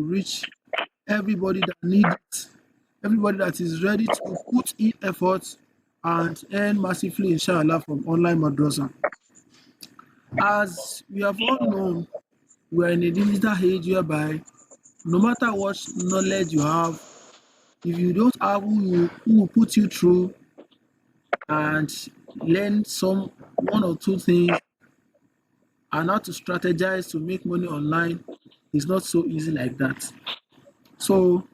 reach everybody that needs it, everybody that is ready to put in effort and earn massively, inshallah, from online madrasa. As we have all known, we are in a digital age whereby no matter what knowledge you have, if you don't have who will put you through and learn some one or two things and how to strategize to make money online, is not so easy like that. So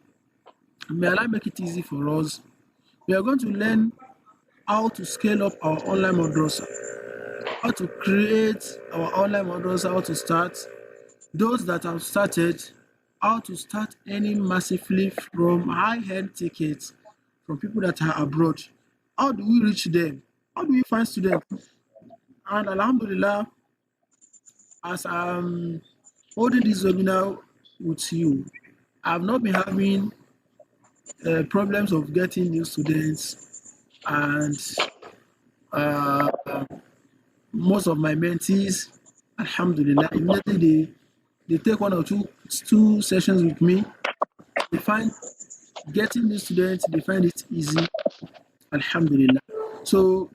may Allah make it easy for us. We are going to learn how to scale up our online madrasa, how to create our online madrasa, how to start. Those that have started, how to start earning massively from high-end tickets from people that are abroad. How do we reach them? How do we find students? And Alhamdulillah, as I'm holding this webinar with you, I've not been having problems of getting new students, and uh, most of my mentees, Alhamdulillah, immediately they take one or two sessions with me. They find getting new students, they find it easy, Alhamdulillah. So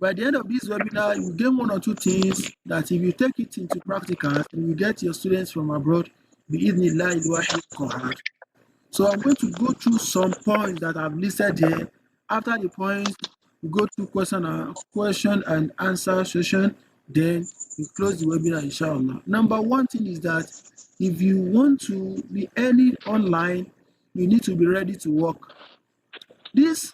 by the end of this webinar, you gain one or two things that if you take it into practicals and you get your students from abroad, bi'idhnillah al-wahid qahar. So I'm going to go through some points that I've listed here. After the points, we go through question and answer session. Then we close the webinar, inshallah. Number one thing is that if you want to be earning online, you need to be ready to work. This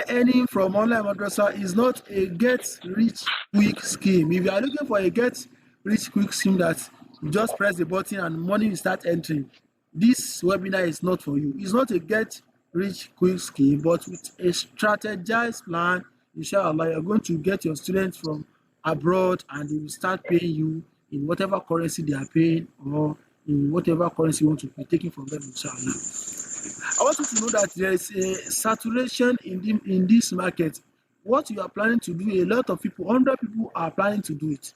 earning from online madrasa is not a get rich quick scheme. If you are looking for a get rich quick scheme that you just press the button and money will start entering, this webinar is not for you. It's not a get rich quick scheme, but with a strategized plan, inshallah, you're going to get your students from abroad and they will start paying you in whatever currency they are paying or in whatever currency you want to be taking from them, inshallah. I want you to know that there is a saturation in this market. What you are planning to do, a lot of people, 100 people are planning to do it.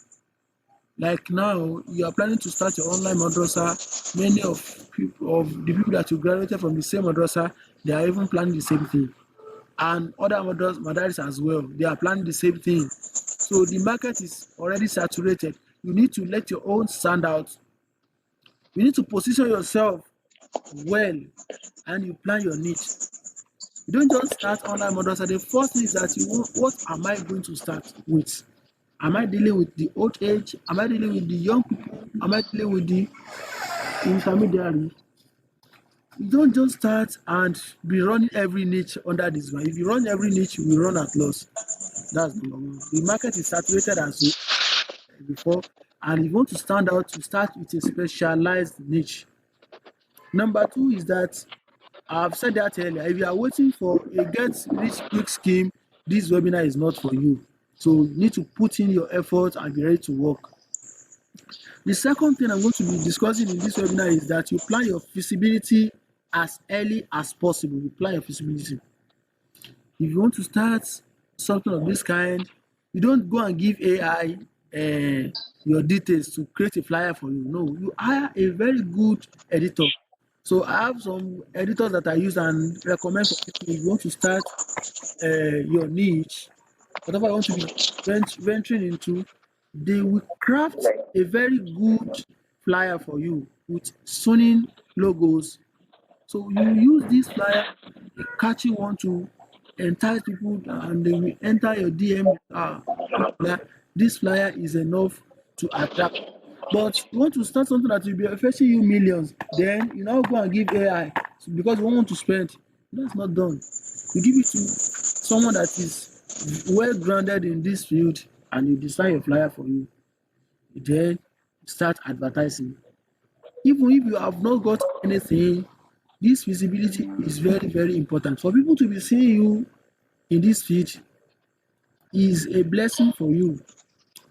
Like now, you are planning to start your online madrasa. Many of the people that you graduated from the same madrasa, they are even planning the same thing. And other madaris as well, they are planning the same thing. So the market is already saturated. You need to let your own stand out. You need to position yourself well and you plan your niche. You don't just start online madrasa. The first thing is that you want, what am I going to start with? Am I dealing with the old age? Am I dealing with the young people? Am I dealing with the intermediary? You don't just start and be running every niche under this one. If you run every niche, you will run at loss. That's number one. The market is saturated as before, and if you want to stand out, to start with a specialized niche. Number two is that I've said that earlier. If you are waiting for a get rich quick scheme, this webinar is not for you. So you need to put in your effort and be ready to work. The second thing I'm going to be discussing in this webinar is that you plan your feasibility as early as possible. You plan your feasibility. If you want to start something of this kind, you don't go and give AI your details to create a flyer for you. No, you hire a very good editor. So I have some editors that I use and recommend for people if you want to start your niche, whatever you want to be venturing into, they will craft a very good flyer for you with stunning logos. So you use this flyer, a catchy one to entice people and they will enter your DM. This flyer is enough to attract. But you want to start something that will be fetching you millions, then you now go and give AI because you don't want to spend. That's not done. You give it to someone that is well grounded in this field and you design your flyer for you. Then start advertising. Even if you have not got anything, this visibility is very, very important. For people to be seeing you in this field is a blessing for you.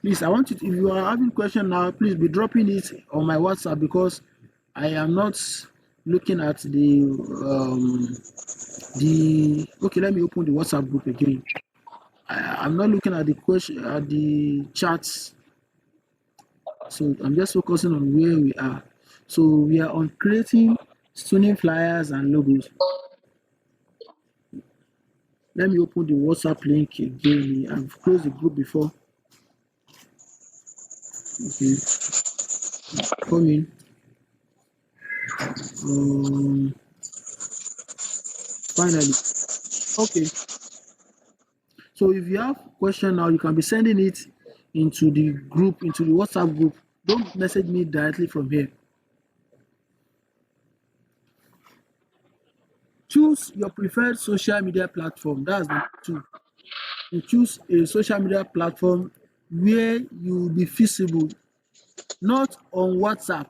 Please, I want you to, if you are having question now, please be dropping it on my WhatsApp because I am not looking at the okay, let me open the WhatsApp group again. I'm not looking at the question at the chats. So I'm just focusing on where we are. So we are on creating stunning flyers and logos. Let me open the WhatsApp link again. I've closed the group before. Okay, coming. Um, Finally. Okay. So if you have question now, you can be sending it into the group, into the WhatsApp group. Don't message me directly from here. Choose your preferred social media platform. That's number two. You choose a social media platform where you will be visible, not on WhatsApp.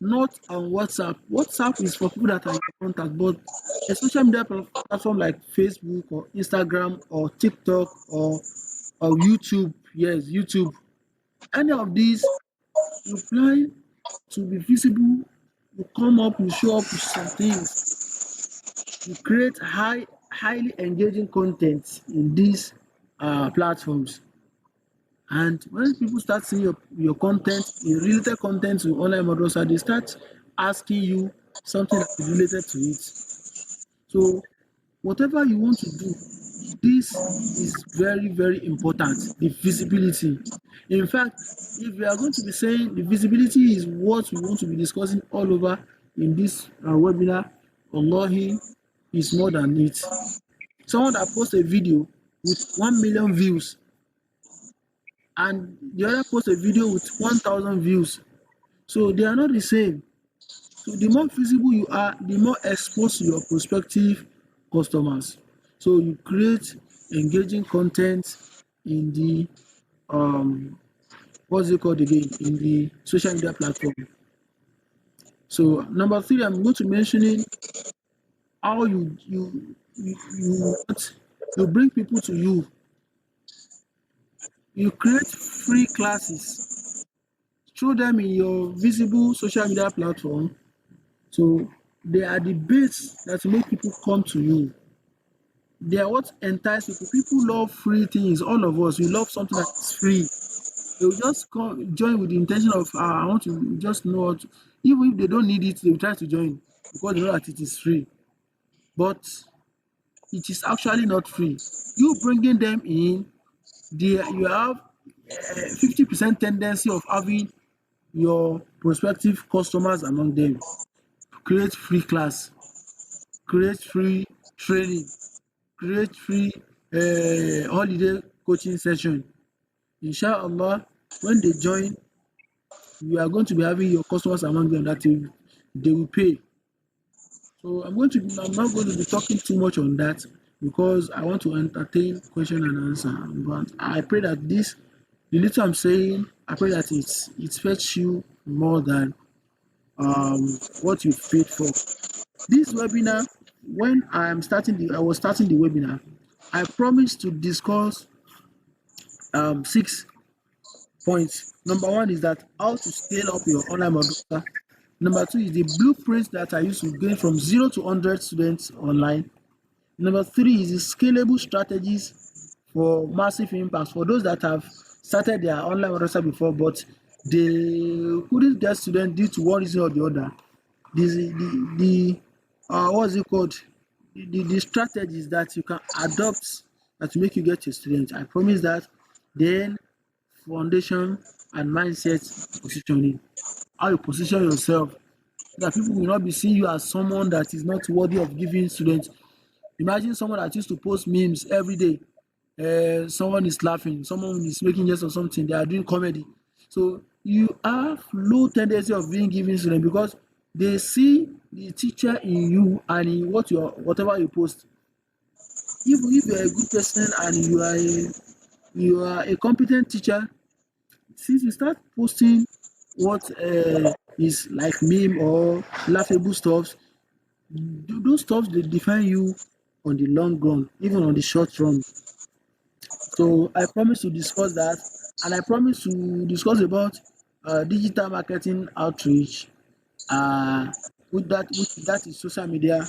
Not on WhatsApp. WhatsApp is for people that are in your contact, but a social media platform like Facebook or Instagram or TikTok or YouTube, yes, YouTube, any of these, you plan to be visible, you come up, you show up with some things, you create highly engaging content in these platforms. And when people start seeing your content, your related content to online madrasah, they start asking you something that is related to it. So whatever you want to do, this is very, very important, the visibility. In fact, if we are going to be saying the visibility is what we want to be discussing all over in this webinar, wallahi, is more than it. Someone that posts a video with 1 million views and the other posts a video with 1,000 views, so they are not the same. So the more visible you are, the more exposed to your prospective customers. So you create engaging content in the what's it called again, in the social media platform. So number three, I'm going to mentioning how you what you bring people to you. You create free classes, throw them in your visible social media platform. So they are the base that make people come to you. They are what entice people. People love free things. All of us, we love something that is free. They will just come join with the intention of I want to just know what to, even if they don't need it, they will try to join because they know that it is free. But it is actually not free. You bringing them in, you have 50% tendency of having your prospective customers among them. Create free class, create free training, create free holiday coaching session. Inshallah, when they join, you are going to be having your customers among them that they will pay. So I'm not going to be talking too much on that because I want to entertain question and answer. But I pray that the little I'm saying, I pray that it's fetch you more than what you've paid for. This webinar, when I was starting the webinar, I promised to discuss 6 points. Number one is that how to scale up your online madrasa. Number two is the blueprint that I use to gain from 0 to 100 students online. Number three is the scalable strategies for massive impact for those that have started their online madrasa before, but they couldn't get students due to one reason or the other. The what's it called? The strategies that you can adopt that will make you get your students. I promise that. Then foundation and mindset positioning. How you position yourself so that people will not be seeing you as someone that is not worthy of giving students. Imagine someone that used to post memes every day. Someone is laughing, someone is making jest or something, they are doing comedy. So you have low tendency of being giving students because they see the teacher in you and in whatever you post. Even if you are a good person and you are a competent teacher, since you start posting what is like meme or laughable stuffs, those stuffs dey define you on the long run, even on the short run. So I promise to discuss that, and I promise to discuss about digital marketing outreach, uh, that is social media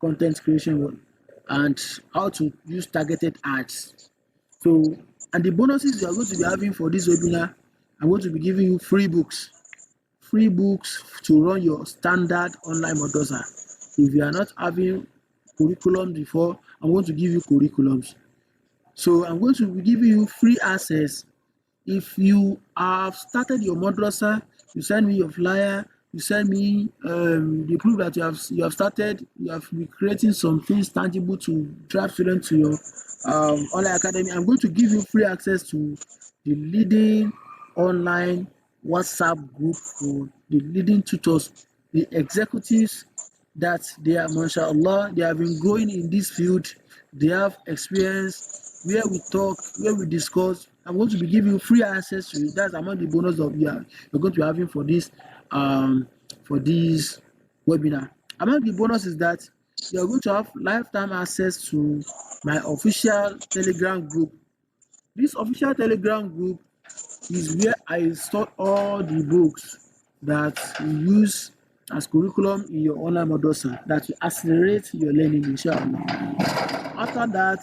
content creation, and how to use targeted ads. So, and the bonuses you are going to be having for this webinar, I'm going to be giving you free books, free books to run your standard online madrasa. If you are not having curriculum before, I'm going to give you curriculums. So I'm going to be giving you free access. If you have started your madrasa, you send me your flyer, you send me the proof that you have started, you have been creating some things tangible to drive students to your online academy. I'm going to give you free access to the leading online WhatsApp group for the leading tutors, the executives that they are, mashallah, they have been growing in this field. They have experience where we talk, where we discuss. I'm going to be giving you free access to it. That's among the bonus of you're going to be having for this webinar. Among the bonus is that you're going to have lifetime access to my official Telegram group. This official Telegram group is where I store all the books that you use as curriculum in your online madrasa that will accelerate your learning, inshallah. After that,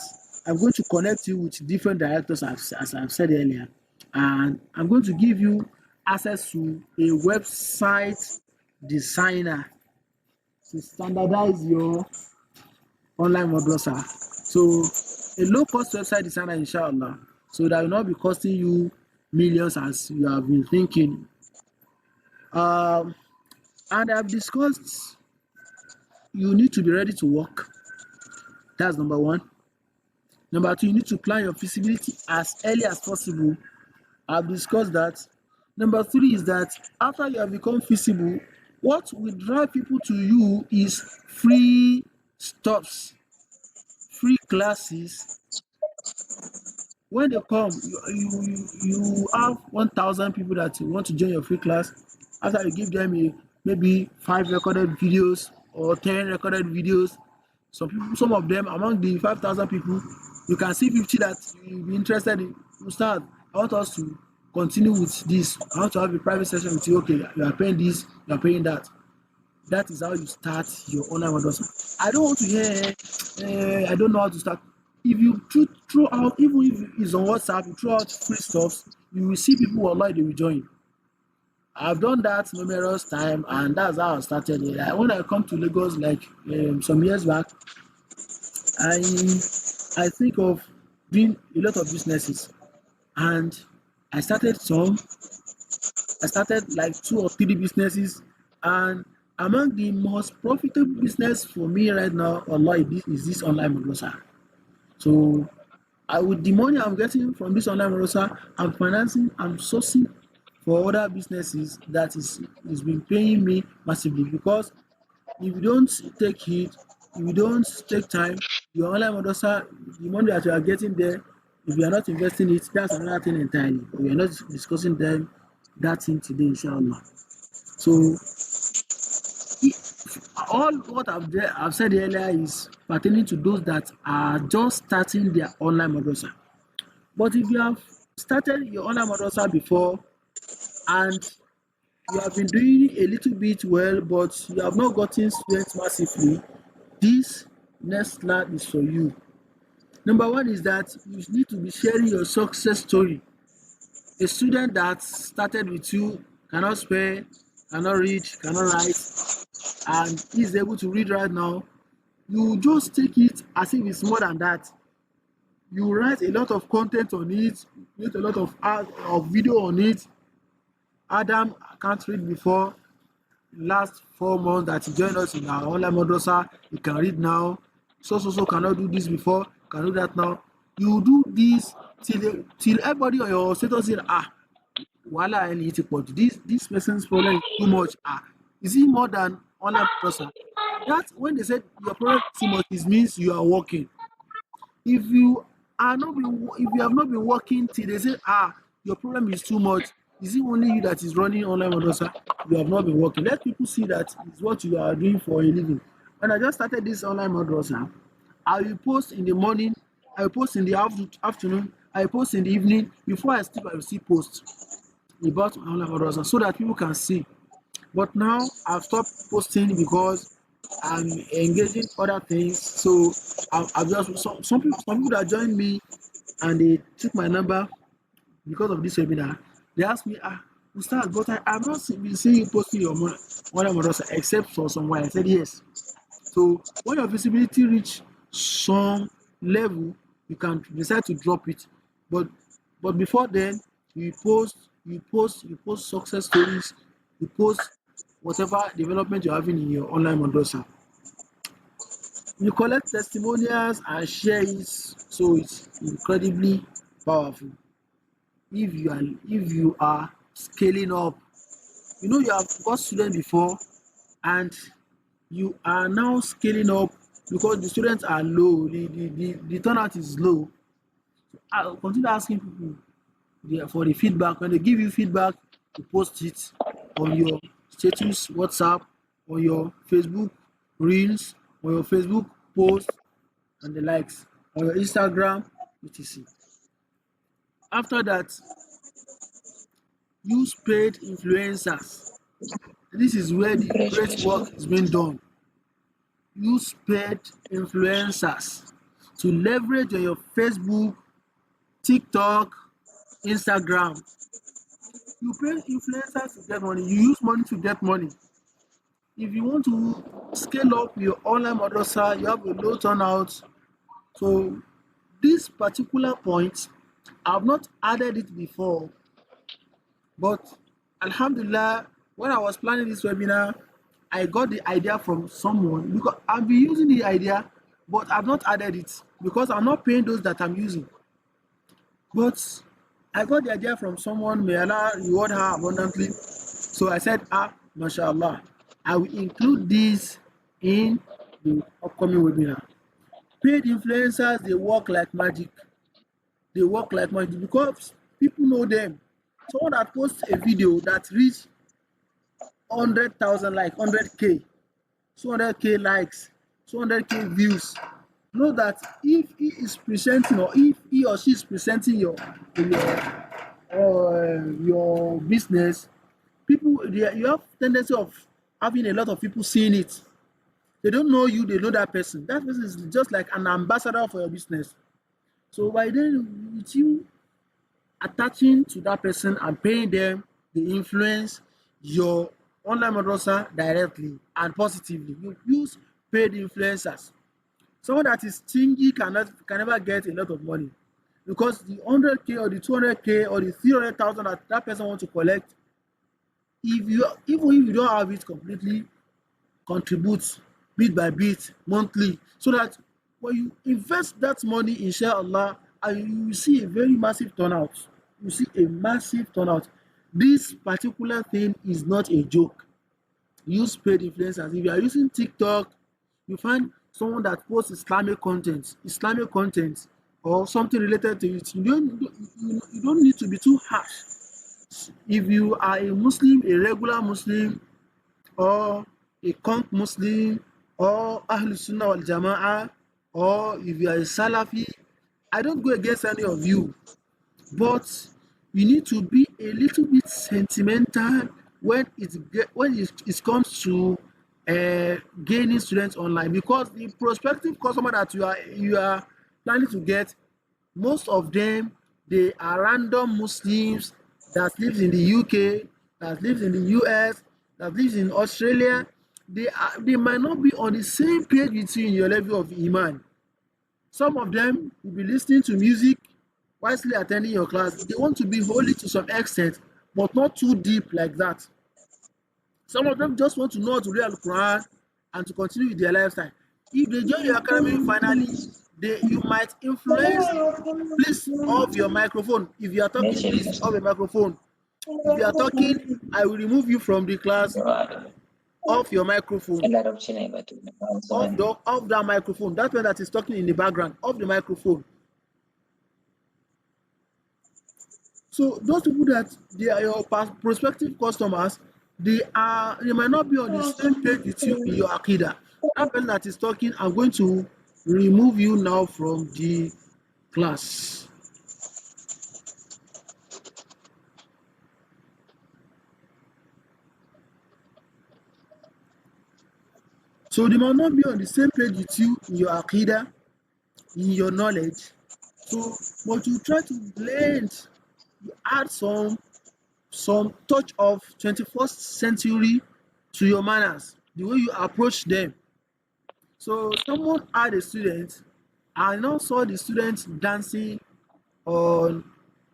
I'm going to connect you with different directors, as I've said earlier, and I'm going to give you access to a website designer to standardize your online madrasa. So a low cost website designer, inshallah, so that will not be costing you millions as you have been thinking. Um, and I've discussed you need to be ready to work. That's number one. Number two, you need to plan your feasibility as early as possible. I've discussed that. Number three is that after you have become feasible, what will drive people to you is free stuffs, free classes. When they come, you have 1,000 people that want to join your free class. After you give them maybe 5 recorded videos or 10 recorded videos, some of them among the 5,000 people, you can see 50 that you'll be interested in. Ustad, I want us to continue with this. I want to have a private session with you. Okay, you are paying this, you are paying that. That is how you start your online madrasa. I don't want to hear, I don't know how to start. If you throw out, even if it's on WhatsApp, you throw out free stuff, you will see people online, they will join. I've done that numerous times, and that's how I started. Like when I come to Lagos, like some years back, I I think of doing a lot of businesses, and I started some. I started like 2 or 3 businesses, and among the most profitable business for me right now, Allah, is this online madrasa. So, with the money I'm getting from this online madrasa, I'm financing, I'm sourcing for other businesses that is been paying me massively because if you don't take it, if you don't take time, your online madrasa, the money that you are getting there, if you are not investing it, that's another thing entirely. We are not discussing that thing today, inshallah. So all what I've said earlier is pertaining to those that are just starting their online madrasa. But if you have started your online madrasa before and you have been doing a little bit well, but you have not gotten students massively, this next slide is for you. Number one is that you need to be sharing your success story. A student that started with you cannot spell, cannot read, cannot write, and is able to read right now, you just take it as if it's more than that. You write a lot of content on it, create a lot of art of video on it. Adam can't read before last 4 months that he joined us in our online madrasa. He can read now. So cannot do this before, can do that now. You do this till everybody on your status say, wahala ẹni yìí ti pọ̀ jù, this person's problem is too much. Is it more than online madrasa? That when they said your problem is too much, it means you are working. If you if you have not been working till they say your problem is too much, is it only you that is running online madrasa? You have not been working. Let people see that it's what you are doing for a living. When I just started this online madrasa, I will post in the morning, I will post in the afternoon, I will post in the evening. Before I sleep, I will still post about my online madrasa so that people can see. But now I've stopped posting because I'm engaging other things. So I've just some people that joined me and they took my number because of this webinar. They asked me, Ustaz, but I've not been seeing you posting your online madrasa except for some while. I said yes. So when your visibility reach some level, you can decide to drop it. But before then, you post success stories, you post whatever development you're having in your online madrasa. You collect testimonials and share it, so it's incredibly powerful. If you are scaling up, you have got students before and you are now scaling up because the students are low, the turnout is low. I continue asking people for the feedback. When they give you feedback, you post it on your status, WhatsApp, on your Facebook reels, on your Facebook post and the likes, on your Instagram, etc. After that, use paid influencers. This is where the Great great question. work is being done. Use paid influencers to leverage on your Facebook, TikTok, Instagram. You pay influencers to get money. You use money to get money. If you want to scale up your online madrasa, you have a low turnout. So this particular point, I've not added it before, but Alhamdulillah, when I was planning this webinar, I got the idea from someone because I've been using the idea, but I've not added it because I'm not paying those that I'm using. But I got the idea from someone, may Allah reward her abundantly. So I said, mashallah, I will include this in the upcoming webinar. Paid influencers, they work like magic. They work like magic because people know them. Someone that posts a video that reach 100,000 like 100K, 200K likes, 200K views. Know that if he is presenting or if he or she is presenting your business, you have tendency of having a lot of people seeing it. They don't know you, they know that person. That person is just like an ambassador for your business. So by then, with you attaching to that person and paying them, they influence your online madrasa directly and positively. You use paid influencers. Someone that is stingy can never get a lot of money because the 100K or the 200K or the 300,000 that that person wants to collect, even if you don't have it completely, contribute bit by bit monthly so that when you invest that money inshallah and you will see a very massive turnout. You see a massive turnout. This particular thing is not a joke. Use paid influencers. If you are using TikTok, you find someone that posts Islamic content or something related to it. You don't need to be too harsh. If you are a Muslim, a regular Muslim, or a conk Muslim, or Ahlul Sunnah wal Jama'ah, or if you are a Salafi, I don't go against any of you, but you need to be a little bit sentimental when it comes to gaining students online because the prospective customer that you are planning to get, most of them they are random Muslims that lives in the UK, that lives in the US, that lives in Australia. They might not be on the same page with you in your level of iman. Some of them will be listening to music while still attending your class. They want to be holy to some extent, but not too deep like that. Some of them just want to know how to read Al Quran and to continue with their lifestyle. If they join your academy finally, you might influence. Please off your microphone. If you are talking, Next please off question. your microphone. If you are talking, I will remove you from the class. Off your microphone. എല്ലാവരും option ആയി പറ്റില്ല Off that microphone. That one that is talking in the background. Off the microphone. So those people that they are your prospective customers, they might not be on the same page with you in your akida. That person that is talking, I'm going to remove you now from the class. So they might not be on the same page with you in your akida, in your knowledge. So, but you try to blend, you add some some touch of 21st century to your manners, the way you approach them. So someone had a student and now saw the student dancing on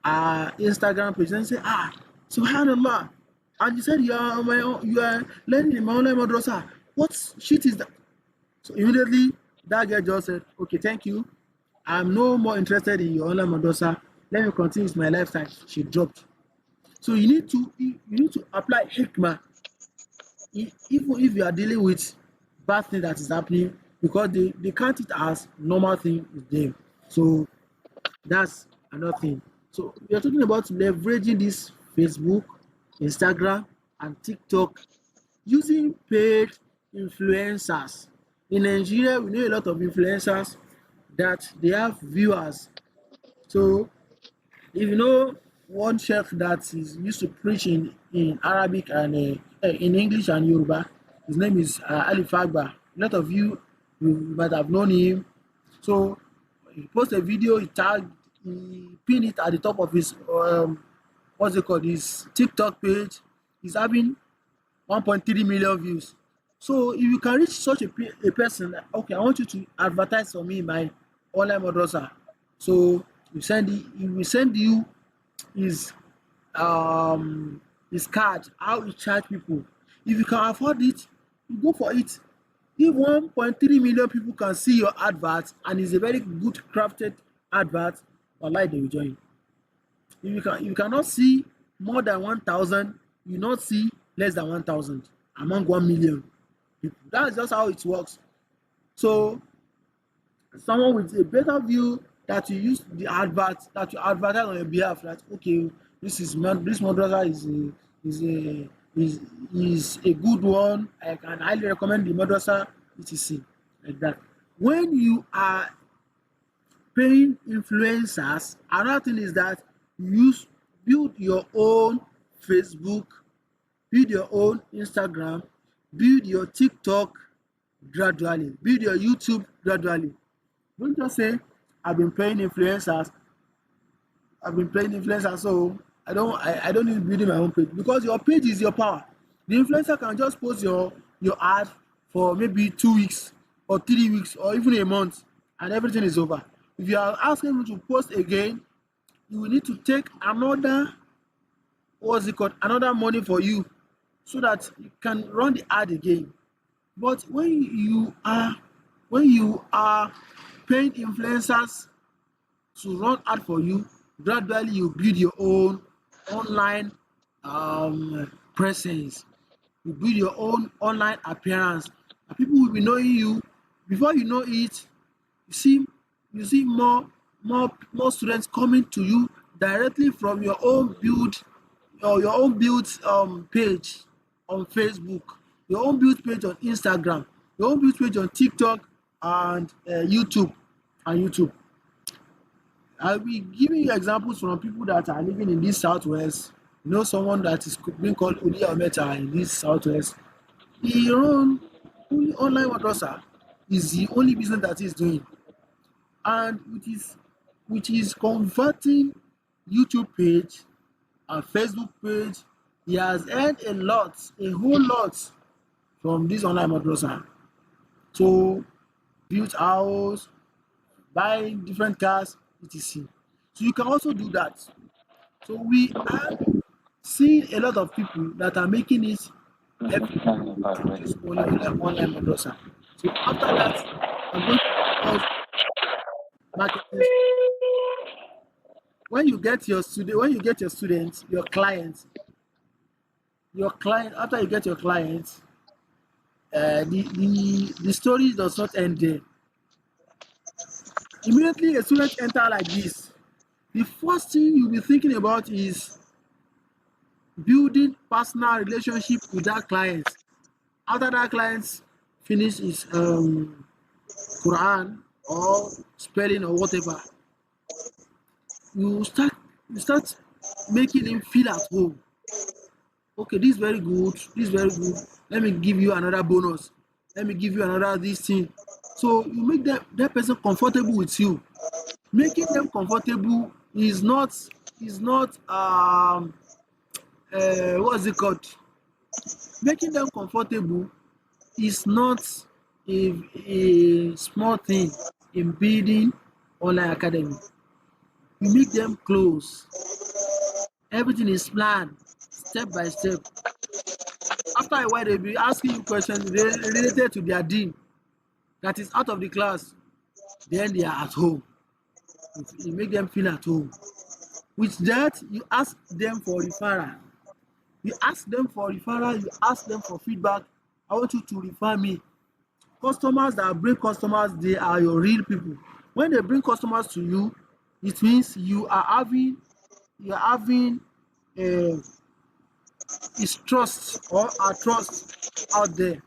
Instagram page and say, subhanallah. And you said you are learning in my online madrasa. What shit is that? So immediately that girl just said, okay, thank you. I'm no more interested in your online madrasa. Let me continue with my lifestyle. She dropped. So you need to apply hikmah even if you are dealing with bad thing that is happening because they count it as normal thing with them. So that's another thing. So we are talking about leveraging this Facebook, Instagram, and TikTok using paid influencers. In Nigeria, we know a lot of influencers that they have viewers. So if you know one sheikh that is used to preach in Arabic and in English and Yoruba, his name is Ali Fagba. A lot of you might have known him. So he post a video, he pin it at the top of his what's it called, his TikTok page. He's having 1.3 million views. So if you can reach such a person, like, okay, I want you to advertise for me in my online madrasa. So he will send you his card, how he charge people. If you can afford it, you go for it. If 1.3 million people can see your advert and it's a very good crafted advert, wallahi they will join. If you cannot see more than 1,000, you not see less than 1,000 among 1 million people. That's just how it works. So someone with a better view that you use the advert that you advertise on your behalf, that okay, this madrasa is a is is a good one. I can highly recommend the madrasa, etc. Like that. When you are paying influencers, another thing is that you build your own Facebook, build your own Instagram, build your TikTok gradually, build your YouTube gradually. Don't just say I've been paying influencers, so I don't need building my own page, because your page is your power. The influencer can just post your ad for maybe 2 weeks or 3 weeks or even a month, and everything is over. If you are asking him to post again, you will need to take another, what's it called, another money for you, so that you can run the ad again. But when you are paying influencers to run ad for you, gradually you build your own online presence. You build your own online appearance, and people will be knowing you. Before you know it, you see you see more students coming to you directly from your own build, or your own build page on Facebook, your own build page on Instagram, your own build page on TikTok and YouTube. I'll be giving you examples from people that are living in this southwest. You know, someone that is being called Uli Ometa in this southwest. He run only online madrasa, is the only business that he's doing, and which is converting YouTube page and Facebook page. He has earned a whole lot from this online madrasa. So build house, buy different cars, etc. So you can also do that. So we are seeing a lot of people that are making it every through this online madrasa. So after that, I'm going to discuss marketing. When you get your students, your client, after you get your clients, the story does not end there. Immediately a student enter like this, the first thing you'll be thinking about is building personal relationship with that client. After that client finish his Quran or spelling or whatever, you start you start making him feel at home. Okay, this is very good, this is very good. Let me give you another bonus. Let me give you another this thing. So you make that person comfortable with you. Making them comfortable is not what's it called? Making them comfortable is not a small thing in building online academy. You make them close. Everything is planned step by step. After a while, they'll be asking you questions related to their dean that is out of the class. Then they are at home. You make them feel at home. With that, you ask them for referral. You ask them for referral, you ask them for feedback. I want you to refer me. Customers that bring customers, they are your real people. When they bring customers to you, it means you are having uh, is trust or a trust out there.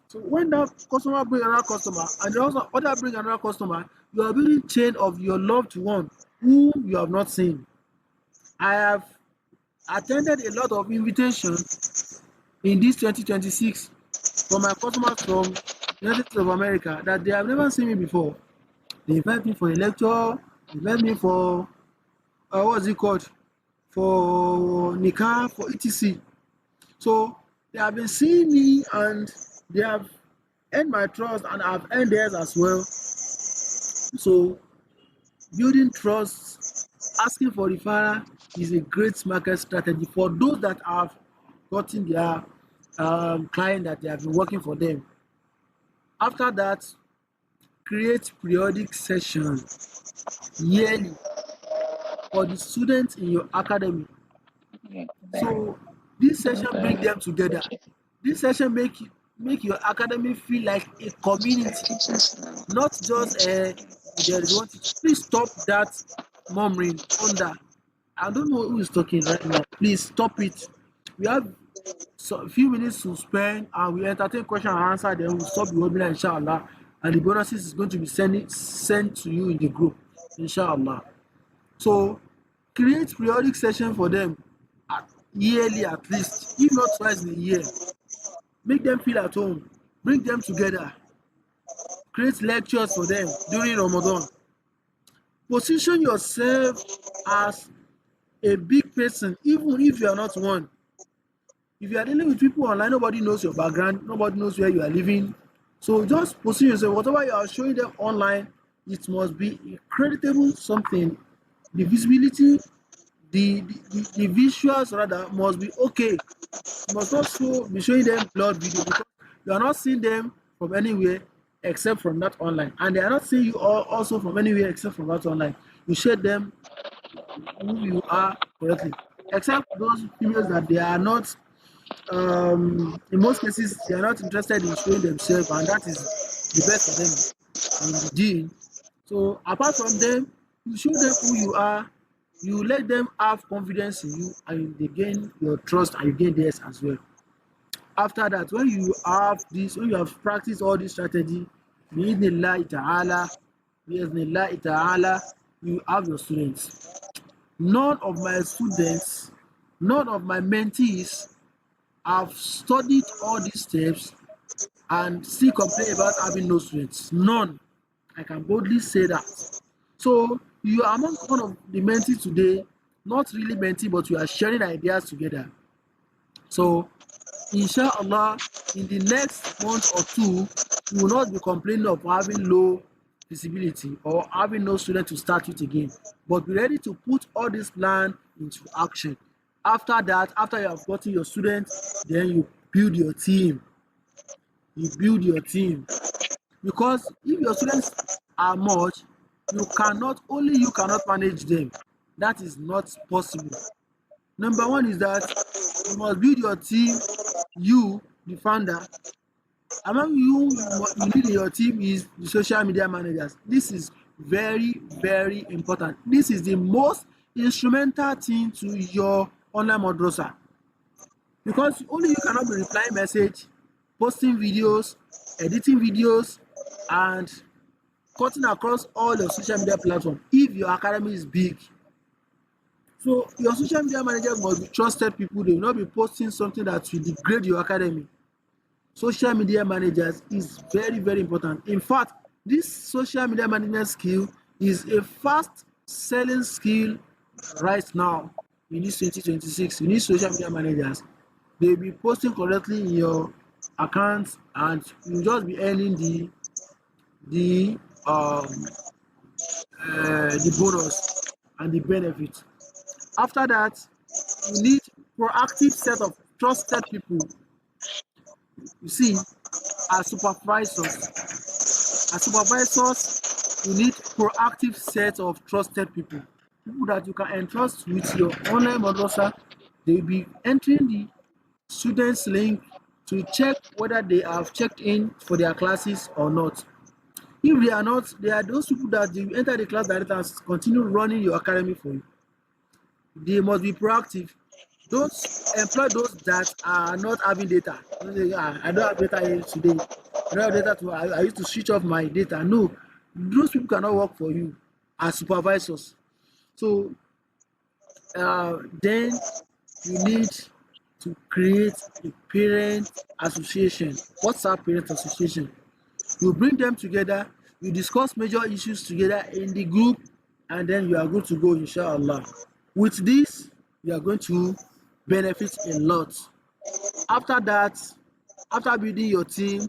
So when that customer bring another customer and the also other bring another customer, you are building chain of your loved one who you have not seen. I have attended a lot of invitation in this 2026 from my customers from United States of America that they have never seen me before. They invite me for a lecture, they invite me for what's it called? For Nikah, for etc. So they have been seeing me and they have earned my trust and I've earned theirs as well. So building trust, asking for referral is a great market strategy for those that have gotten their client that they have been working for them. After that, create periodic session yearly for the students in your academy. So this session bring them together. This session make your academy feel like a community, not just there is one teacher. Please stop that murmuring under. I don't know who is talking right now. Please stop it. We have a few minutes to spend and we entertain question and answer, then we'll stop the webinar inshallah. And the bonuses is going to be sent to you in the group, inshallah. So create periodic session for them yearly at least, if not twice in a year. Make them feel at home, bring them together, create lectures for them during Ramadan. Position yourself as a big person, even if you are not one. If you are dealing with people online, nobody knows your background, nobody knows where you are living. So just position yourself. Whatever you are showing them online, it must be a creditable something. The visibility, the visuals rather must be okay. You must not be showing them blood video because you are not seeing them from anywhere except from that online, and they are not seeing you also from anywhere except from that online. You share them who you are correctly, except those females that they are not in most cases they are not interested in showing themselves, and that is the best for them in the deal. So apart from them, you show them who you are, you let them have confidence in you, and they gain your trust and you gain theirs as well. After that, when you have practiced all this strategy, bi'idhnillahi ta'ala, bi'idhnillahi ta'ala, you have your students. None of my students, none of my mentees have studied all these steps and still complain about having no students. None. I can boldly say that. So you are among one of the mentees today, not really mentee, but you are sharing ideas together. So inshallah, in the next month or two, you will not be complaining of having low visibility or having no student to start with again, but be ready to put all this plan into action. After that, after you have gotten your students, then you build your team. You build your team because if your students are much, you cannot manage them. That is not possible. Number one is that you must build your team, you, the founder. Among you need in your team is the social media managers. This is very, very important. This is the most instrumental thing to your online madrasah because only you cannot be replying message, posting videos, editing videos, and cutting across all your social media platforms if your academy is big. So your social media manager must be trusted people. They will not be posting something that will degrade your academy. Social media managers is very, very important. In fact, this social media management skill is a fast selling skill right now. in this 2026, you need social media managers. They will be posting correctly in your account, and you just be earning the um the bonus and the benefit. After that, you need proactive set of trusted people. You see, as supervisors, you need proactive set of trusted people. People that you can entrust with your online madrasa. They will be entering the students link to check whether they have checked in for their classes or not. If they are not, they are those people that they will enter the class directly and continue running your academy for you. They must be proactive. Don't employ those that are not having data. Don't say, "Ah, I don't have data here today. I don't have data to I used to switch off my data." No, those people cannot work for you as supervisors. So then you need to create a parent association, WhatsApp parent association. You bring them together, you discuss major issues together in the group, and then you are good to go, inshallah. With this, you are going to benefit a lot. After that, after building your team,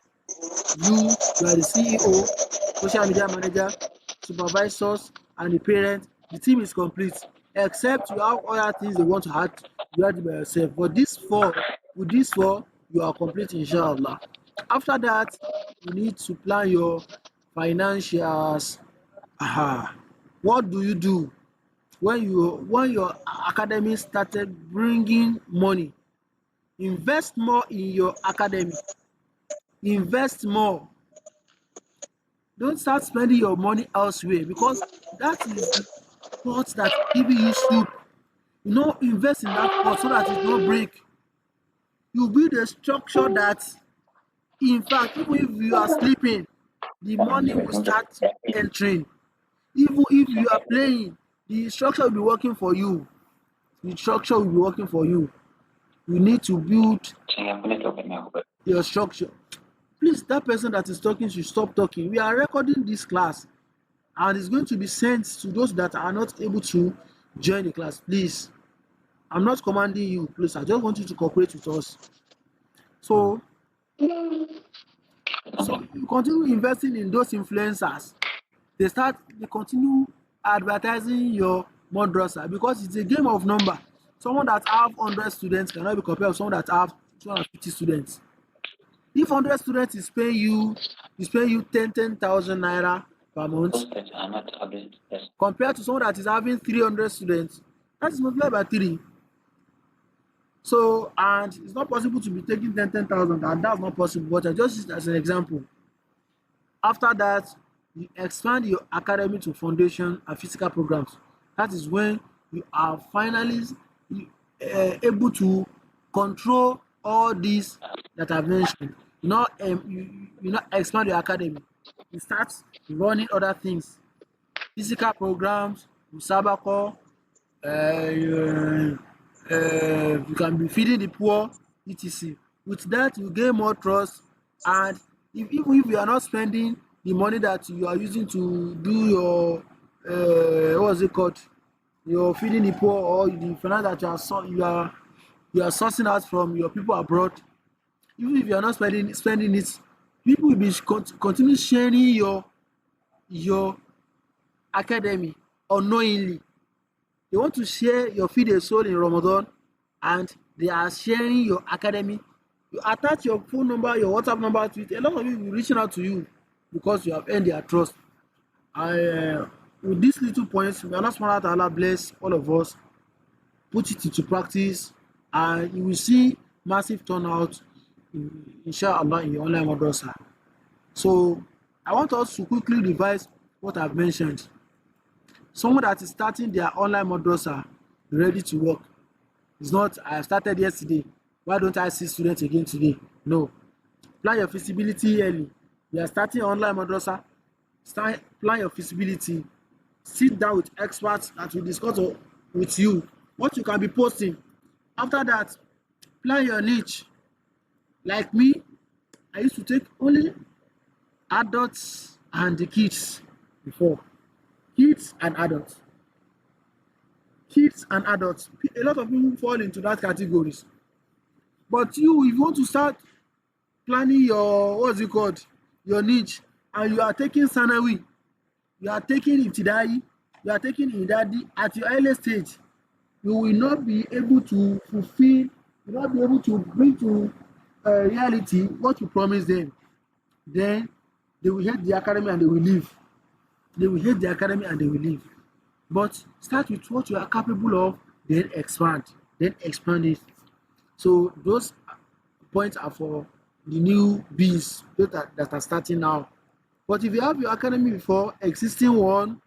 you are the CEO, social media manager, supervisors, and the parent. The team is complete. Except you have other things they want to add, you add it by yourself. But this four, with this four, you are complete, inshallah. After that, you need to plan your financials. Aha. What do you do when your academy started bringing money? Invest more in your academy. Invest more. Don't start spending your money elsewhere, because that is the pot that giving you soup. You know, invest in that pot so that it no break. You build a structure that, in fact, even if you are sleeping, the money will start entering. Even if you are playing, the structure will be working for you. The structure will be working for you. You need to build your structure. Please, that person that is talking should stop talking. We are recording this class, and it's going to be sent to those that are not able to join the class. Please, I'm not commanding you. Please, I just want you to cooperate with us. So, so you continue investing in those influencers. They continue advertising your madrasa, because it's a game of number. Someone that have 100 students cannot be compared with someone that have 250 students. If 100 students is paying you 10,000 naira per month, compared to someone that is having 300 students, that is multiplied by 3. So, and it's not possible to be taking 10,000, and that's not possible, but I just use it as an example. After that, you expand your academy to foundation and physical programs. That is when you are finally able to control all these that I've mentioned. You not expand your academy. You start running other things, physical programs, musabako, you can be feeding the poor, etc. With that, you gain more trust, and even if you are not spending the money that you are using to do your what's it called, your feeding the poor, or the finance that you are sourcing out from your people abroad, even if you are not spending it, people will be continue sharing your academy unknowingly. They want to share your feed a soul in Ramadan, and they are sharing your academy. You attach your phone number, your WhatsApp number to it. A lot of people will reaching out to you because you have earned their trust. I with these little points, may Allah subhanahu wa ta'ala bless all of us, put it into practice, and you will see massive turnout, inshallah, in your online madrasa. So I want us to quickly revise what I've mentioned. Someone that is starting their online madrasa ready to work. It's not, I started yesterday, why don't I see students again today? No. Plan your feasibility early. You are starting online madrasa, plan your feasibility. Sit down with experts that will discuss with you what you can be posting. After that, plan your niche. Like me, I used to take only adults and the kids before. Kids and adults. kids and adults. A lot of people fall into that categories. But you, if you want to start planning your what's it called, your niche, and you are taking sanawi, you are taking ibtidai, you are taking idadi at your early stage, you will not be able to fulfill, you will not be able to bring to reality what you promise them. Then they will hate the academy and they will leave. They will hate the academy and they will leave. But start with what you are capable of, then expand. Then expand it. So those points are for the new bees that are starting now. But if you have your academy before, existing one,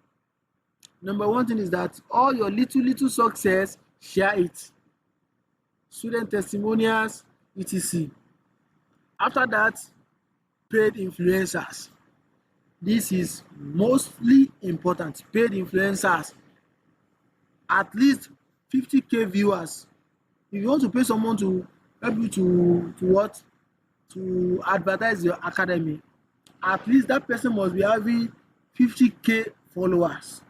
number one thing is that all your little success, share it. Student testimonials, etc. After that, paid influencers. This is mostly important. Paid influencers, at least 50K viewers. If you want to pay someone to help you to what? To advertise your academy, at least that person must be having 50K followers.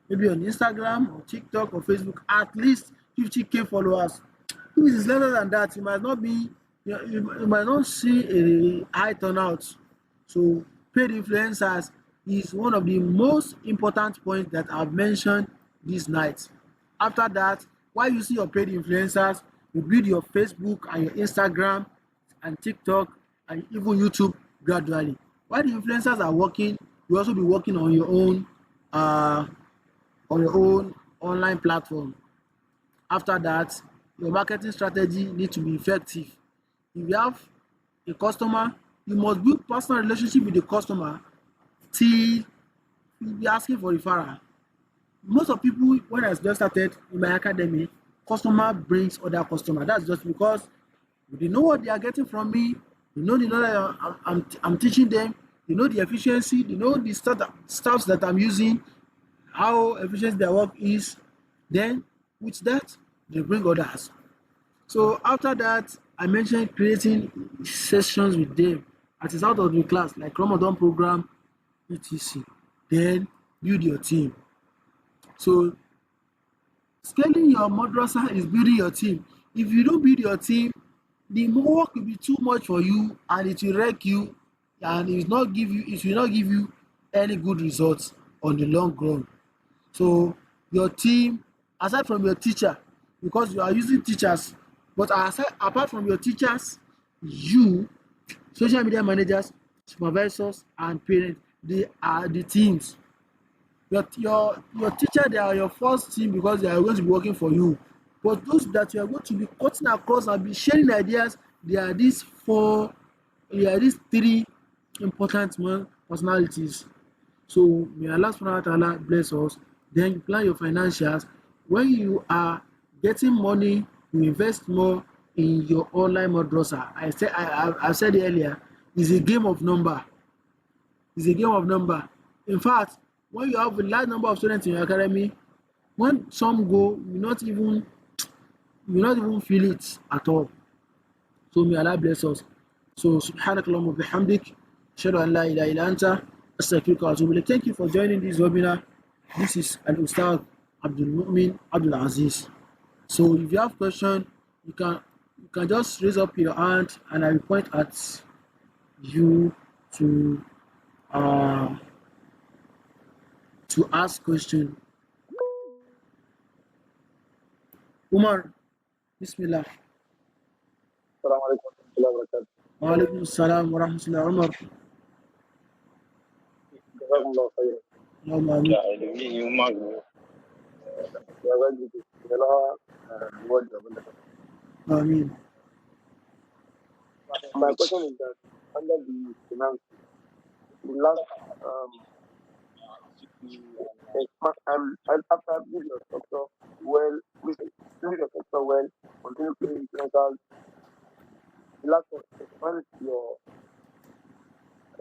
Maybe on Instagram or TikTok or Facebook, at least 50K followers. If it is lesser than that, you might not be, you might not see a high turnout. So paid influencers is one of the most important points that I've mentioned this night. After that, while using your paid influencers, you build your Facebook and your Instagram and TikTok and even YouTube gradually. While the influencers are working, you also be working uh, on your own online platform. After that, your marketing strategy need to be effective. If you have a customer, you must build personal relationship with the customer till you be asking for referral. Most of people when I just started in my academy, customer brings other customer. That's just because they know what they are getting from me, they know the knowledge I'm teaching them, they know the efficiency, they know the stuffs that I'm using, how efficient their work is. Then with that, they bring others. So after that, I mentioned creating sessions with them as it's out of the class, like Ramadan program, etc. Then build your team. So scaling your madrasah is building your team. If you don't build your team, the work will be too much for you and it will wreck you and it will not give you any good results on the long run. So your team, aside from your teacher, because you are using teachers, but apart from your teachers, you, social media managers, supervisors, and parents, they are the teams. Your teacher, they are your first team because they are going to be working for you. But those that you are going to be cutting across and be sharing ideas, they are they are these three important personalities. So may Allah subhanahu wa ta'ala bless us. Then you plan your financials. When you are getting money, you invest more in your online madrasa. I said earlier, it's a game of number. It's a game of number. In fact, when you have a large number of students in your academy, when some go, you not even feel it at all. So may Allah bless us. So subhanakallahumma wa bihamdik. Ashhadu an la ilaha illa anta astaghfiruka wa atubu ilayk. Thank you for joining this webinar. This is Al Ustad Abdul Mu'min Abdul Aziz. So if you have question, you can just raise up your hand and I will point at you to uh ask question. Umar, Bismillah. السلام عليكم ورحمة الله وبركاته. Wa alaikum assalam wa rahmatullah. Umar. جزاكم الله خيرا. Allahumma ameen. Ya, ilimi umagu. Ya zagi da word of Ameen. My question is that under the finance, the last after I build your structure well, build your structure well, continue playing influencers, the last one expand your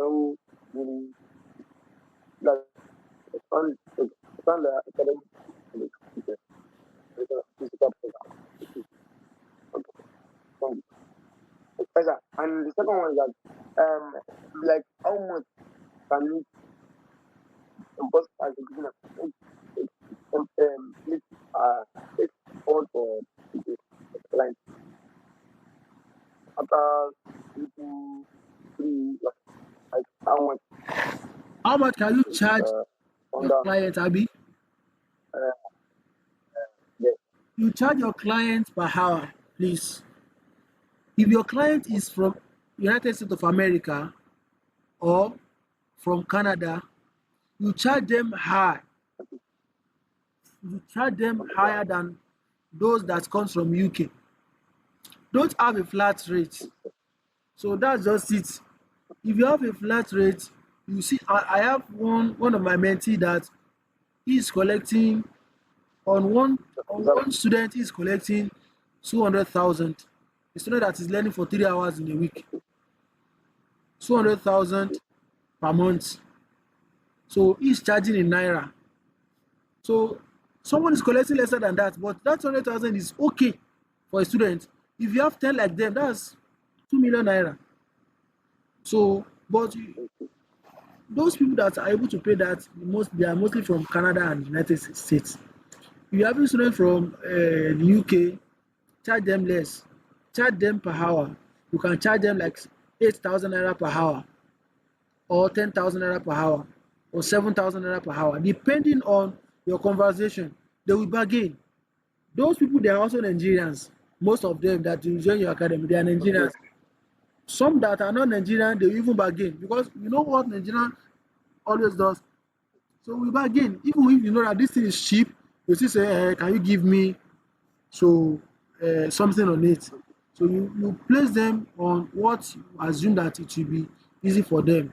own meaning, like expand the academic and the physical program. Okay. Thank you. Yes, sir. And the second one is that like how much can you impose as a beginner? Please, take on the client after 2 to 3, like how much How much can you charge uh, your under client, Abi? uh, the You charge your client per hour, please. If your client is from United States of America or from Canada, you charge them high. You charge them higher than those that comes from UK. Don't have a flat rate. So that's just it. If you have a flat rate, you see, I have one of my mentee that he is collecting on is that one student is collecting 200,000. A student that is learning for 3 hours in a week, 200,000 per month. So he's charging in naira. So someone is collecting lesser than that, but that 200,000 is okay for a student. If you have 10 like them, that's 2 million naira. So, but those people that are able to pay that, they are mostly from Canada and United States. If you have a student from the UK, charge them less, charge them per hour. You can charge them like 8,000 naira per hour, or 10,000 naira per hour, or 7,000 naira per hour, depending on your conversation. They will bargain. Those people, they are also Nigerians. Most of them that you join your academy, they are okay? Nigerians. Some that are not Nigerian, they will even bargain, because you know what Nigerian always does. So we bargain. Even if you know that this thing is cheap, you still say, can you give me so something on it? So you place them on what you assume that it will be easy for them.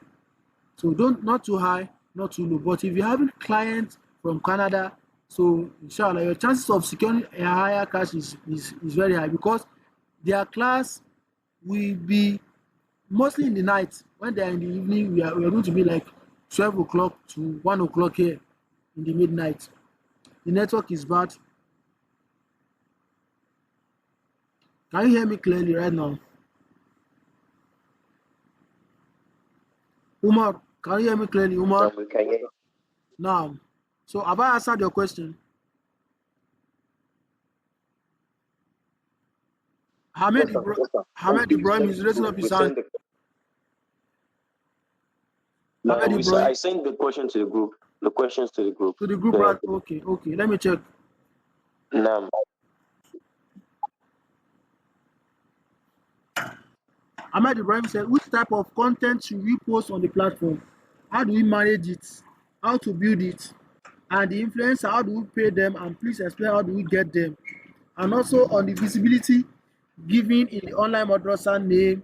So don't, not too high, not too low. But if you're having clients from Canada, so inshallah your chances of securing a higher cash is very high, because their class will be mostly in the night. When they are in the evening, we are going to be like 12 o'clock to 1 o'clock here in the midnight. The network is bad. Can you hear me clearly right now? Umar, can you hear me clearly, Umar? Now we can hear. Now, so have I answered your question? Yes, Hamed, sir. Ibra- Yes, sir. And Hamed we Ibrahim send is raising up we his hand. send the No, Hamed I Ibrahim sent the question to the group. The questions to the group. to the group, Yeah. right? Okay, okay. Let me check. Now, Ahmed Ibrahim said, which type of content should we post on the platform? How do we manage it? How to build it? And the influencer, how do we pay them? And please explain how do we get them? And also on the visibility given in the online madrasah name.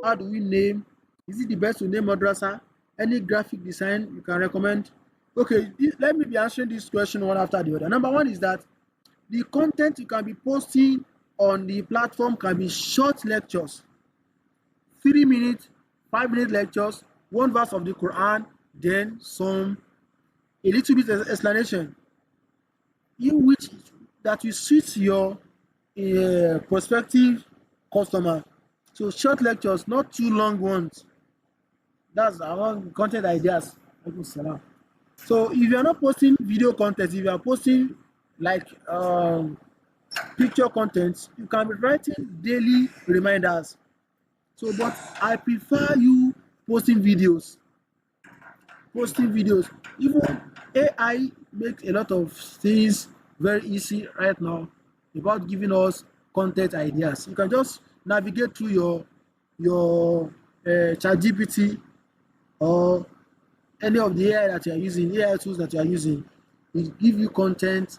How do we name? Is it the best to name madrasah? Any graphic design you can recommend? Okay, let me be answering this question one after the other. Number one is that the content you can be posting on the platform can be short lectures, 3 minutes, 5 minute lectures, one verse of the Quran, then some a little bit explanation, in which that will suit your prospective customer. So short lectures, not too long ones. That's our content ideas. So if you are not posting video content, if you are posting like picture content, you can be writing daily reminders. So, but I prefer you posting videos. Posting videos. Even AI makes a lot of things very easy right now about giving us content ideas. You can just navigate through your ChatGPT or any of the AI that you are using, AI tools that you are using. It give you content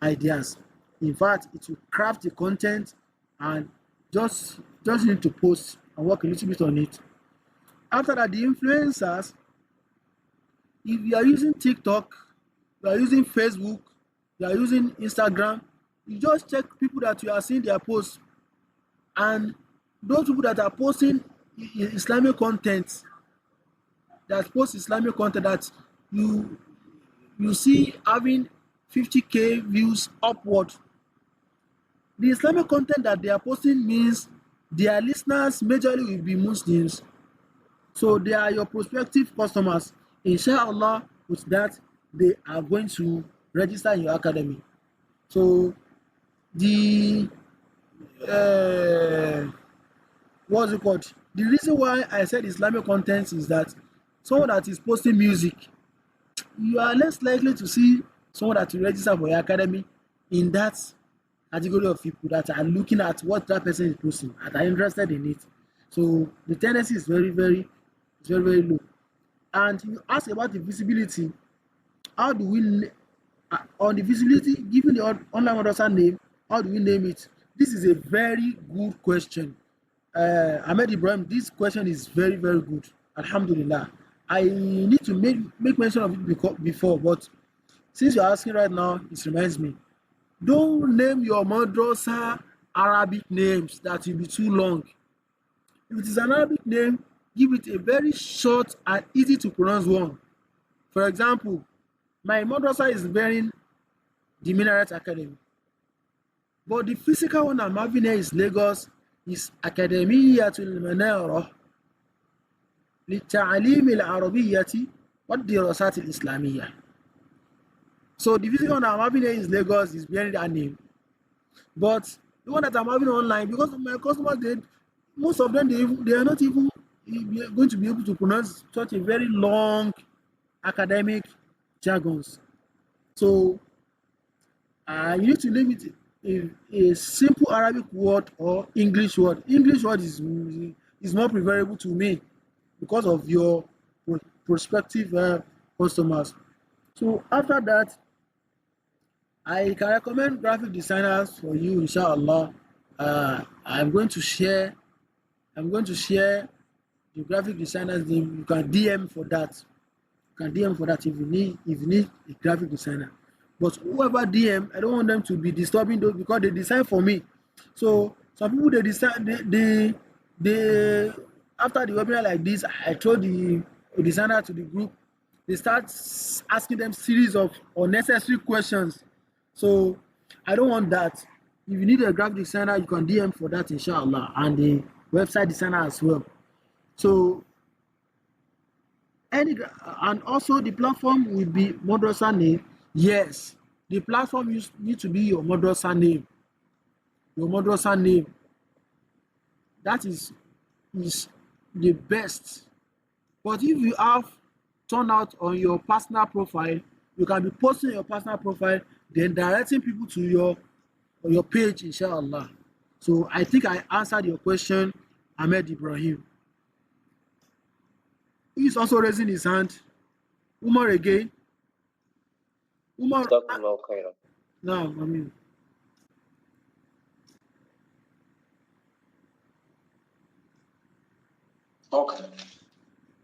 ideas. In fact, it will craft the content and just need to post and work a little bit on it. After that, the influencers, if you are using TikTok, you are using Facebook, you are using Instagram, you just check people that you are seeing their posts, and those people that are posting Islamic content, that post Islamic content that you you see having 50K views upward. The Islamic content that they are posting means their listeners majorly will be Muslims. So they are your prospective customers. Inshallah, with that, they are going to register in your academy. So the uh, what's it called? The reason why I said Islamic content is that someone that is posting music, you are less likely to see someone that will register for your academy in that category of people that are looking at what that person is posting and are interested in it. So the tendency is very low. And you ask about the visibility. How do we on the visibility given the online madrasa name, how do we name it? This is a very good question. Ahmed Ibrahim, this question is very good. Alhamdulillah. I need to make mention of it before, but since you're asking right now, it reminds me. Don't name your madrasa Arabic names that will be too long. If it is an Arabic name, give it a very short and easy to pronounce one. For example, my madrasa is bearing the Minaret Academy, but the physical one I'm having here is Lagos, is Academiyatul Manara للتعليم العربية والدراسات الإسلامية. So the physical one I'm having here is Lagos, is bearing that name. But the one that I'm having online, because of my customers, most of them they are not even going to be able to pronounce such a very long academic jargons. So you need to name it a simple Arabic word or English word. English word is more preferable to me because of your prospective customers. So after that, I can recommend graphic designers for you, inshallah. I'm going to share. I'm going to share the graphic designers name. You can DM for that. You can DM for that if you need a graphic designer. But whoever DM, I don't want them to be disturbing those because they design for me. So some people they design they after the webinar like this, I told the designer to the group, they start asking them series of unnecessary questions. So I don't want that. If you need a graphic designer, you can DM for that, inshallah, and the website designer as well. So any and also the platform will be madrasa name. Yes, the platform need to be your madrasa name. Your madrasa name. That is the best. But if you have turnout on your personal profile, you can be posting your personal profile, then directing people to your page, inshallah. So I think I answered your question, Ahmed Ibrahim. He is also raising his hand. Umar again. Umar, Jazakallah khairan. no, I mean, Okay.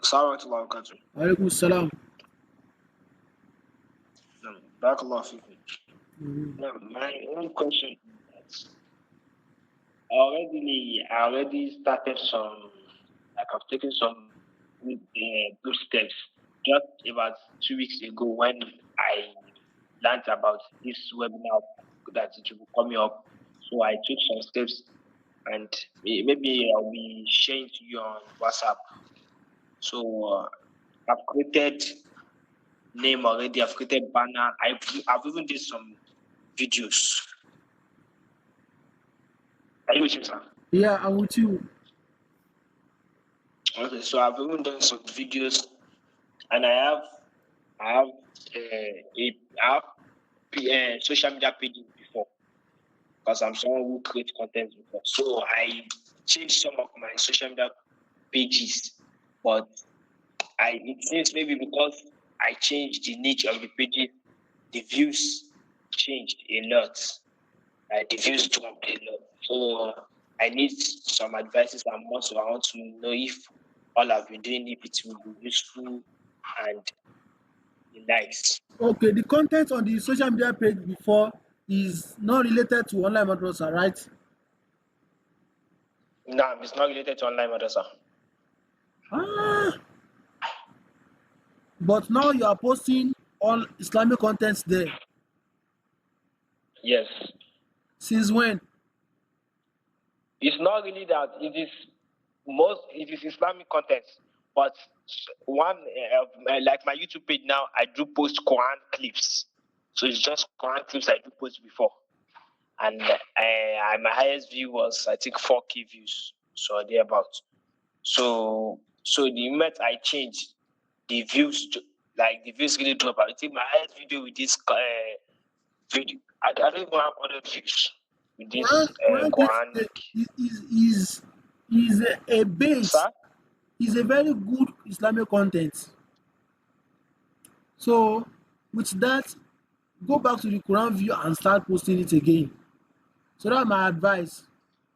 Assalamu alaikum. alaikum salam. Barakallah fikum. Mhm. My own question is, I already started some, like I've taken some good steps. Just about 2 weeks ago, when I learned about this webinar that it will be coming up, so I took some steps, and maybe I'll be sharing to you on WhatsApp. So I've created name already. I've created banner. I've even did some videos. Are you with me, sir? Yeah, I'm with you. Okay, so I've even done some videos, and I have social media pages before, because I'm someone who creates content before. So I changed some of my social media pages, but it seems maybe because I changed the niche of the pages, the views changed a lot. The views dropped a lot. So I need some advices, and also I want to know if all I've been doing, if it will be useful and the likes. Okay, the content on the social media page before is not related to online madrasa, right? No, it's not related to online madrasa. Ah, but now you are posting all Islamic contents there. Yes. Since when? It's not really that. It is Islamic content, but one like my YouTube page now, I do post Quran clips. So it's just Quran clips I do post before. And my highest view was I think 4K views. So thereabouts. So the moment I changed, the views really drop. I think my highest video with this video, I don't even have other views with this Quran gets Quranic. is a base, Sir? is a very good Islamic content. So with that, go back to the Quran view and start posting it again. So that's my advice.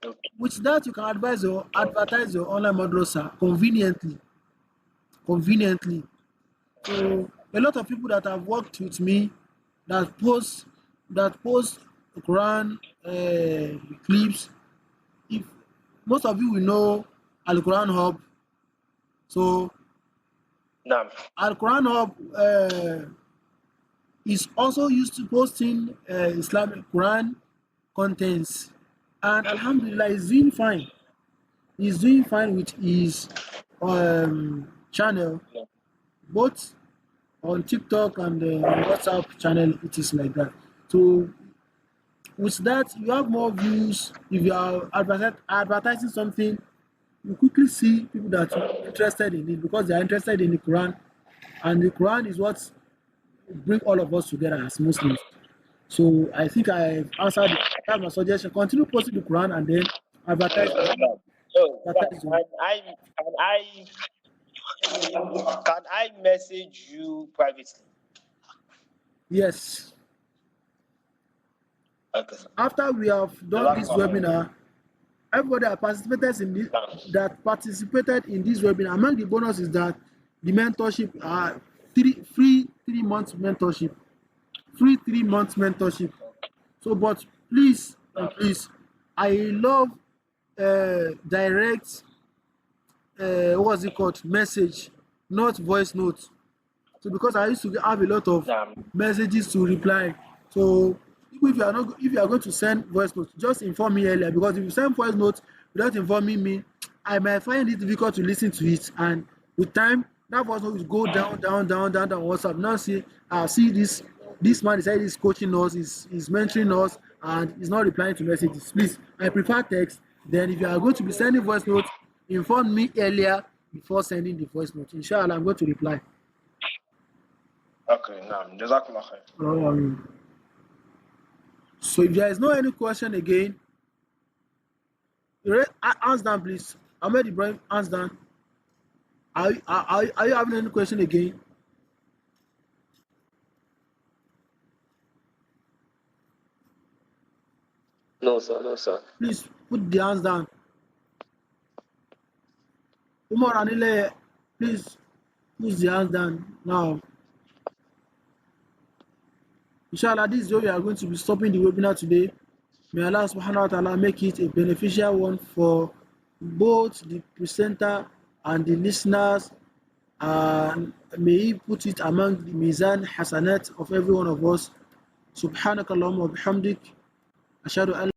Okay. With that, you can advertise your online madrasah conveniently. So a lot of people that have worked with me that post Quran clips. If most of you will know Al Quran Hub, so Naam. Al Quran Hub is also used to posting Islamic Quran contents, and Alhamdulillah, he's doing fine. He's doing fine with his channel, Yeah. both on TikTok and on WhatsApp channel. It is like that. So with that, you have more views. If you are advertising something, you quickly see people that are interested in it because they are interested in the Quran, and the Quran is what bring all of us together as Muslims. So I think I've answered it. That's my suggestion. Continue posting the Quran and then advertise So advertise your can I message you privately? yes. Okay, sir. After we have done this webinar, everybody Naam. that participated in this webinar, among the bonus is that the mentorship free 3 months mentorship. Free 3 months mentorship. So but please please, I love direct what's it called, message, not voice note. So because I used to have a lot of Naam. messages to reply. So if you are going to send voice note, just inform me earlier, because if you send voice note without informing me, I might find it difficult to listen to it, and with time that voice note will go down WhatsApp. Now see this man decided he's coaching us, is mentoring us, and he's not replying to messages. Please, I prefer text. Then if you are going to be sending voice notes, inform me earlier before sending the voice note. Inshallah, I'm going to reply. Okay, naam. Jazakallah khair. So if there is no any question again, hands down, please. Ahmed Ibrahim, hands down. Are you having any question again? No, sir. No, sir. Please put the hands down. Umar Anile, please put the hands down now. Inshallah, this is where we are going to be stopping the webinar today. May Allah subhanahu wa ta'ala make it a beneficial one for both the presenter and the listeners, and may He put it among the Mizan Hasanat of every one of us. Subhanakallahumma wa bihamdik. Ashhadu an